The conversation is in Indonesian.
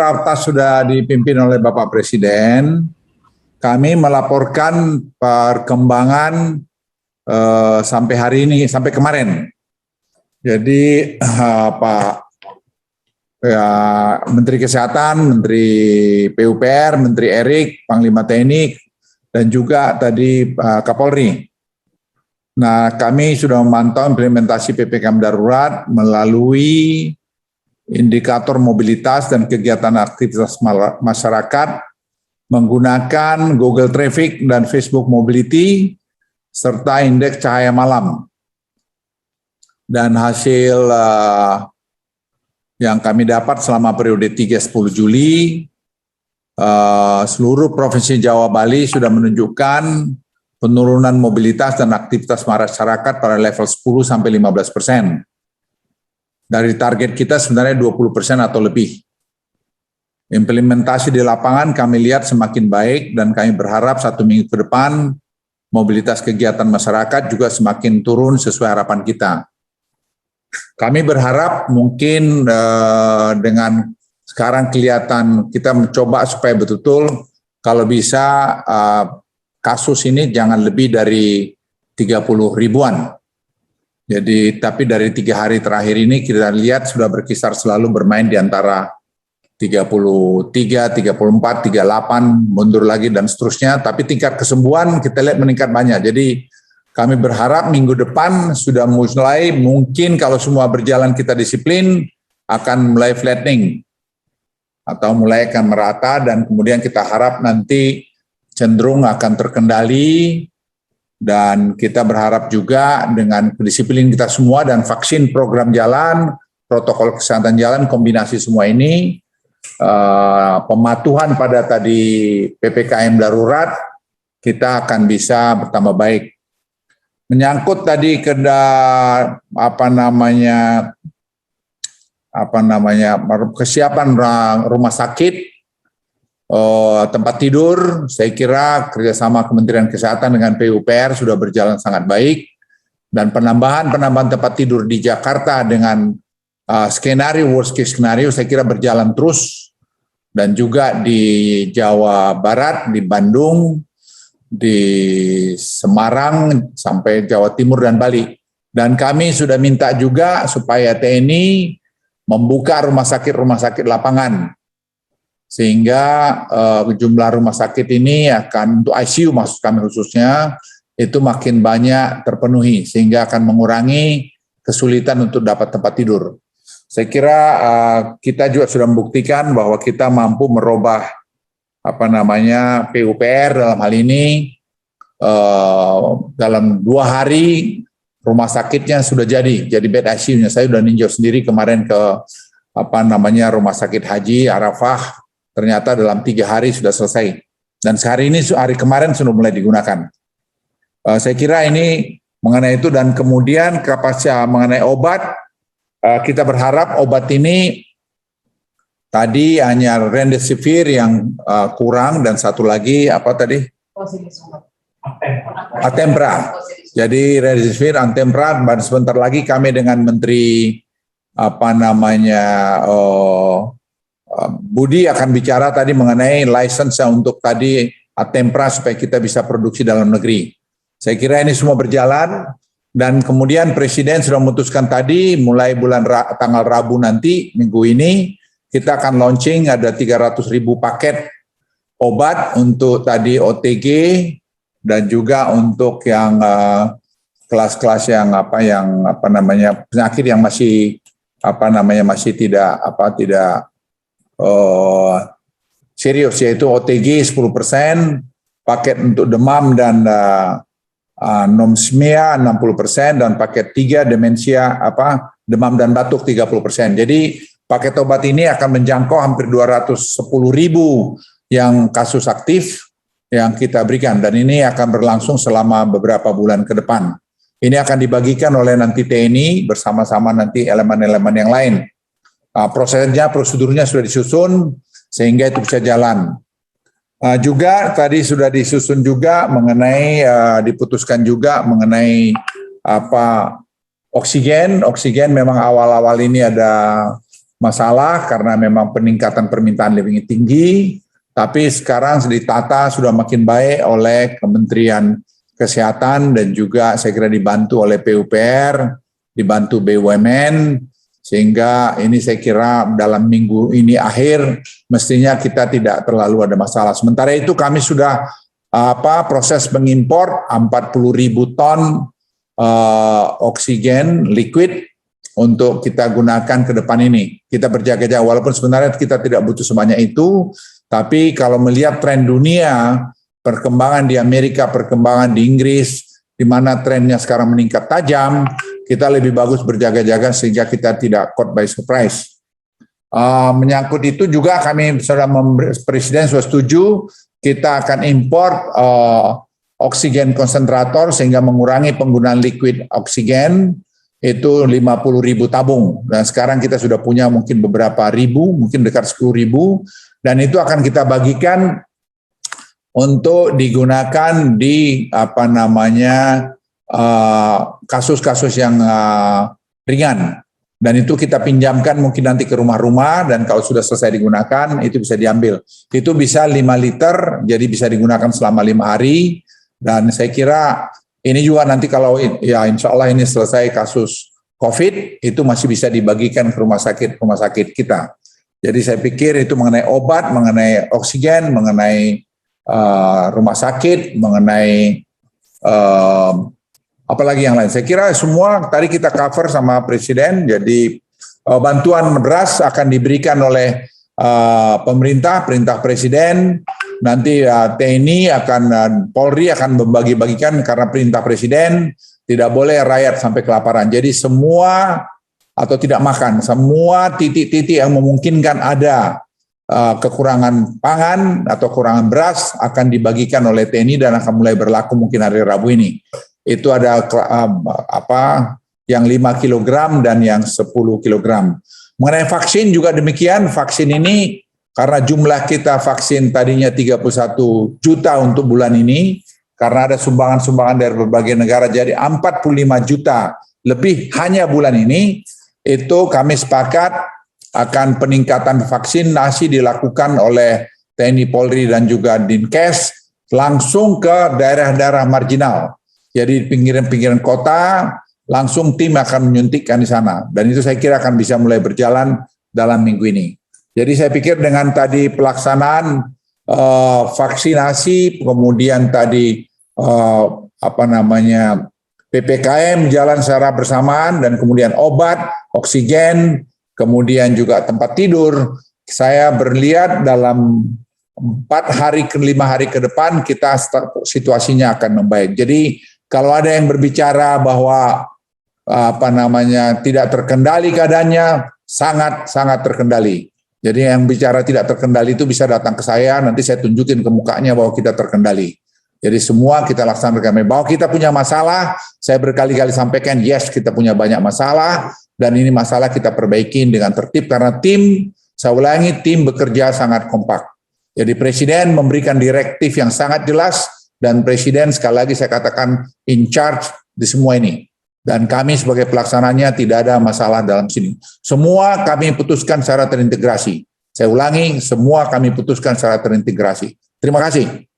Ratas sudah dipimpin oleh Bapak Presiden. Kami melaporkan perkembangan sampai hari ini, sampai kemarin. Jadi Pak Menteri Kesehatan, Menteri PUPR, Menteri Erik, Panglima TNI, dan juga tadi Kapolri. Nah, kami sudah memantau implementasi PPKM darurat melalui indikator mobilitas dan kegiatan aktivitas masyarakat menggunakan Google Traffic dan Facebook Mobility serta indeks cahaya malam. Dan hasil yang kami dapat selama periode 3-10 Juli, seluruh Provinsi Jawa Bali sudah menunjukkan penurunan mobilitas dan aktivitas masyarakat pada level 10-15%. Dari target kita sebenarnya 20% atau lebih. Implementasi di lapangan kami lihat semakin baik dan kami berharap 1 minggu ke depan mobilitas kegiatan masyarakat juga semakin turun sesuai harapan kita. Kami berharap mungkin dengan sekarang kelihatan kita mencoba supaya betul-betul kalau bisa kasus ini jangan lebih dari 30 ribuan. Jadi tapi dari 3 hari terakhir ini kita lihat sudah berkisar selalu bermain di antara 33, 34, 38, mundur lagi dan seterusnya. Tapi tingkat kesembuhan kita lihat meningkat banyak. Jadi kami berharap minggu depan sudah mulai, mungkin kalau semua berjalan kita disiplin, akan mulai flattening atau mulai akan merata dan kemudian kita harap nanti cenderung akan terkendali. Dan kita berharap juga dengan kedisiplinan kita semua dan vaksin program jalan, protokol kesehatan jalan, kombinasi semua ini, pematuhan pada tadi PPKM darurat, kita akan bisa bertambah baik. Menyangkut tadi kesiapan rumah sakit, tempat tidur, saya kira kerjasama Kementerian Kesehatan dengan PUPR sudah berjalan sangat baik, dan penambahan tempat tidur di Jakarta dengan skenario worst case skenario saya kira berjalan terus, dan juga di Jawa Barat, di Bandung, di Semarang sampai Jawa Timur dan Bali. Dan kami sudah minta juga supaya TNI membuka rumah sakit lapangan. Sehingga jumlah rumah sakit ini akan untuk ICU maksud kami khususnya itu makin banyak terpenuhi sehingga akan mengurangi kesulitan untuk dapat tempat tidur. Saya kira kita juga sudah membuktikan bahwa kita mampu merubah PUPR dalam hal ini dalam 2 hari rumah sakitnya sudah jadi bed ICU-nya. Saya sudah ninjau sendiri kemarin ke rumah sakit Haji Arafah. Ternyata dalam 3 hari sudah selesai. Dan sehari ini, hari kemarin sudah mulai digunakan. Saya kira ini mengenai itu dan kemudian kapasitas mengenai obat, kita berharap obat ini tadi hanya remdesivir yang kurang dan satu lagi Antempra. Jadi remdesivir, Antempra, dan sebentar lagi kami dengan Menteri Budi akan bicara tadi mengenai license untuk tadi Antempra supaya kita bisa produksi dalam negeri. Saya kira ini semua berjalan dan kemudian Presiden sudah memutuskan tadi mulai tanggal Rabu nanti minggu ini kita akan launching ada 300.000 paket obat untuk tadi OTG dan juga untuk yang kelas-kelas yang penyakit yang masih tidak serius, yaitu OTG 10%, paket untuk demam dan anosmia 60%, dan paket 3 demensia demam dan batuk 30%. Jadi paket obat ini akan menjangkau hampir 210.000 yang kasus aktif yang kita berikan, dan ini akan berlangsung selama beberapa bulan ke depan. Ini akan dibagikan oleh nanti TNI bersama-sama nanti elemen-elemen yang lain. Prosedurnya sudah disusun sehingga itu bisa jalan. Juga tadi sudah disusun juga mengenai diputuskan juga mengenai oksigen. Oksigen memang awal-awal ini ada masalah karena memang peningkatan permintaan lebih tinggi, tapi sekarang ditata sudah makin baik oleh Kementerian Kesehatan dan juga saya kira dibantu oleh PUPR, dibantu BUMN, sehingga ini saya kira dalam minggu ini akhir mestinya kita tidak terlalu ada masalah. Sementara itu kami sudah proses mengimpor 40.000 ton oksigen liquid untuk kita gunakan ke depan ini. Kita berjaga-jaga walaupun sebenarnya kita tidak butuh sebanyak itu, tapi kalau melihat tren dunia, perkembangan di Amerika, perkembangan di Inggris, di mana trennya sekarang meningkat tajam, kita lebih bagus berjaga-jaga sehingga kita tidak caught by surprise. Menyangkut itu juga kami sudah Presiden sudah setuju, kita akan import oksigen konsentrator sehingga mengurangi penggunaan liquid oksigen itu 50.000 tabung. Dan sekarang kita sudah punya mungkin beberapa ribu, mungkin dekat 10.000, dan itu akan kita bagikan untuk digunakan di kasus-kasus yang ringan, dan itu kita pinjamkan mungkin nanti ke rumah-rumah, dan kalau sudah selesai digunakan itu bisa diambil. Itu bisa 5 liter, jadi bisa digunakan selama 5 hari, dan saya kira ini juga nanti kalau ya insya Allah ini selesai kasus COVID, itu masih bisa dibagikan ke rumah sakit kita. Jadi saya pikir itu mengenai obat, mengenai oksigen, mengenai rumah sakit, mengenai apalagi yang lain. Saya kira semua tadi kita cover sama Presiden, jadi bantuan beras akan diberikan oleh pemerintah, perintah Presiden, nanti TNI Polri akan membagi-bagikan karena perintah Presiden, tidak boleh rakyat sampai kelaparan. Jadi semua atau tidak makan, semua titik-titik yang memungkinkan ada kekurangan pangan atau kekurangan beras akan dibagikan oleh TNI dan akan mulai berlaku mungkin hari Rabu ini. Itu ada yang 5 kg dan yang 10 kg. Mengenai vaksin juga demikian, vaksin ini karena jumlah kita vaksin tadinya 31 juta untuk bulan ini, karena ada sumbangan-sumbangan dari berbagai negara jadi 45 juta lebih hanya bulan ini, itu kami sepakat akan peningkatan vaksinasi dilakukan oleh TNI Polri dan juga Dinkes langsung ke daerah-daerah marginal. Jadi pinggiran-pinggiran kota langsung tim akan menyuntikkan di sana. Dan itu saya kira akan bisa mulai berjalan dalam minggu ini. Jadi saya pikir dengan tadi pelaksanaan vaksinasi, kemudian tadi PPKM jalan secara bersamaan, dan kemudian obat, oksigen, kemudian juga tempat tidur, saya berlihat dalam 4 hari ke 5 hari ke depan kita situasinya akan membaik. Jadi kalau ada yang berbicara bahwa tidak terkendali keadaannya, sangat terkendali. Jadi yang bicara tidak terkendali itu bisa datang ke saya, nanti saya tunjukin ke mukanya bahwa kita terkendali. Jadi semua kita laksanakan. Bahwa kita punya masalah, saya berkali-kali sampaikan, yes kita punya banyak masalah, dan ini masalah kita perbaikin dengan tertib karena tim, saya ulangi, tim bekerja sangat kompak. Jadi Presiden memberikan direktif yang sangat jelas, dan Presiden sekali lagi saya katakan in charge di semua ini. Dan kami sebagai pelaksananya tidak ada masalah dalam sini. Semua kami putuskan secara terintegrasi. Saya ulangi, semua kami putuskan secara terintegrasi. Terima kasih.